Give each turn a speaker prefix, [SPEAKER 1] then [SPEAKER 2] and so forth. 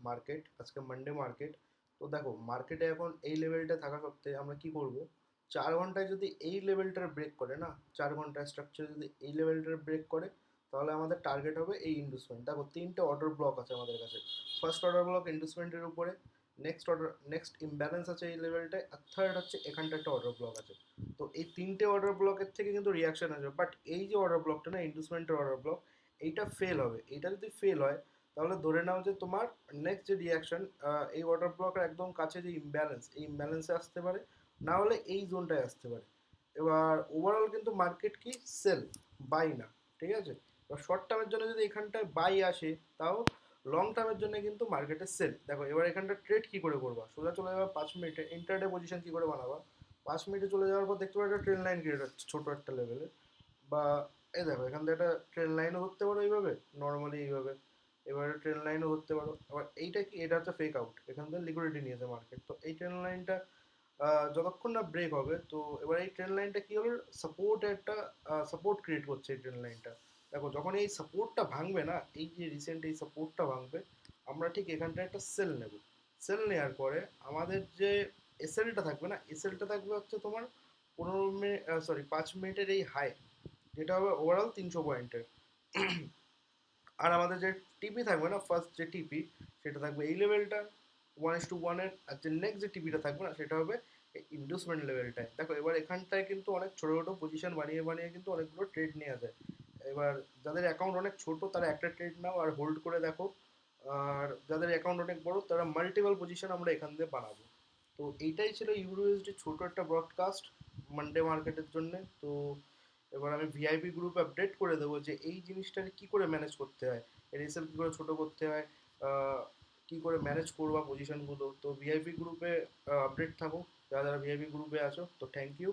[SPEAKER 1] Market, আজকে Monday market. তো দেখো মার্কেটে এখন এই লেভেলটা থাকা সত্ত্বে আমরা কি করব, 4 ঘন্টায় যদি এই লেভেলটার ব্রেক করে না, 4 ঘন্টায় স্ট্রাকচার যদি এই লেভেলটার ব্রেক করে, তাহলে আমাদের টার্গেট হবে এই ইন্ডুসমেন্ট। দেখো তিনটে অর্ডার ব্লক আছে আমাদের কাছে। ফার্স্ট অর্ডার ব্লক ইন্ডুসমেন্টের উপরে, নেক্সট ইমব্যালেন্স আছে এই লেভেলটায়, আর থার্ড হচ্ছে এখানটা একটা অর্ডার ব্লক আছে। তো এই তিনটে অর্ডার ব্লকের থেকে কিন্তু রিয়াকশন আসবে, বাট এই যে অর্ডার ব্লকটা না, ইন্ডুসমেন্টের অর্ডার ব্লক, এইটা ফেল হবে। এইটা যদি ফেল হয় তাহলে ধরে নাও যে তোমার নেক্সট যে রিয়াকশন এই ওয়াটার ব্লকের একদম কাছে যে ইমব্যালেন্স, এই ইমব্যালেন্সে আসতে পারে, না হলে এই জোনটায় আসতে পারে। এবার ওভারঅল কিন্তু মার্কেট কি, সেল, বাই না। ঠিক আছে, এবার শর্ট টার্মের জন্য যদি এখানটায় বাই আসে, তাও লং টার্মের জন্য কিন্তু মার্কেটে সেল। দেখো এবার এখানটা ট্রেড কি করে করবা, সোজা চলে যাবে 5 মিনিটে, ইন্টারডে পজিশন কি করে বানাবা। 5 মিনিটে চলে যাওয়ার পর দেখতে পাবে একটা ট্রেন লাইন ক্রিয়েট হচ্ছে ছোটো একটা লেভেলে, বা এই দেখো এখান থেকে একটা ট্রেন লাইনও ধরতে পারো এইভাবে, নর্মালি এইভাবে। এবারে ট্রেন লাইনও ধরতে পারো। আবার এইটা কি, এটা হচ্ছে ফেক আউট, এখান থেকে লিকুইডিটি নিয়েছে মার্কেট। তো এই ট্রেন লাইনটা যতক্ষণ না ব্রেক হবে, তো এবার এই ট্রেন লাইনটা কি হলো, সাপোর্ট একটা সাপোর্ট ক্রিয়েট করছে এই ট্রেন লাইনটা। দেখো যখন এই সাপোর্টটা ভাঙবে না, এই যে রিসেন্ট এই সাপোর্টটা ভাঙবে, আমরা ঠিক এখানটা একটা সেল নেব। সেল নেওয়ার পরে আমাদের যে এসএলটা থাকবে না, এসএলটা থাকবে হচ্ছে তোমার 15 মিনিট, সরি 5 মিনিটের এই হাই, যেটা হবে ওভারঅল 300 পয়েন্টের। আর আমাদের যে টিপি থাকবে না, ফার্স্ট যে টিপি, সেটা থাকবে এই লেভেলটা 1:1-এর। আর যে নেক্সট যে টিপিটা থাকবে না, সেটা হবে এই ইন্ডুসমেন্ট লেভেলটায়। দেখো এবার এখানটায় কিন্তু অনেক ছোটো ছোটো পজিশন বানিয়ে বানিয়ে কিন্তু অনেকগুলো ট্রেড নেওয়া যায়। এবার যাদের অ্যাকাউন্ট অনেক ছোট তারা একটা ট্রেড নাও আর হোল্ড করে দেখো, আর যাদের অ্যাকাউন্ট অনেক বড় তারা মাল্টিপল পজিশন আমরা এখান থেকে বানাবো। তো এইটাই ছিল ইউরোএসডি ছোট একটা ব্রডকাস্ট মানডে মার্কেটের জন্য। তো এবার আমি ভিআইপি গ্রুপে আপডেট করে দেবো যে এই জিনিসটাকে কী করে ম্যানেজ করতে হয়, রেসেল কী করে ছোটো করতে হয়, কী করে ম্যানেজ করবা পজিশনগুলো। তো ভিআইপি গ্রুপে আপডেট থাকো, যারা যারা ভিআইপি গ্রুপে আছো। তো থ্যাংক ইউ।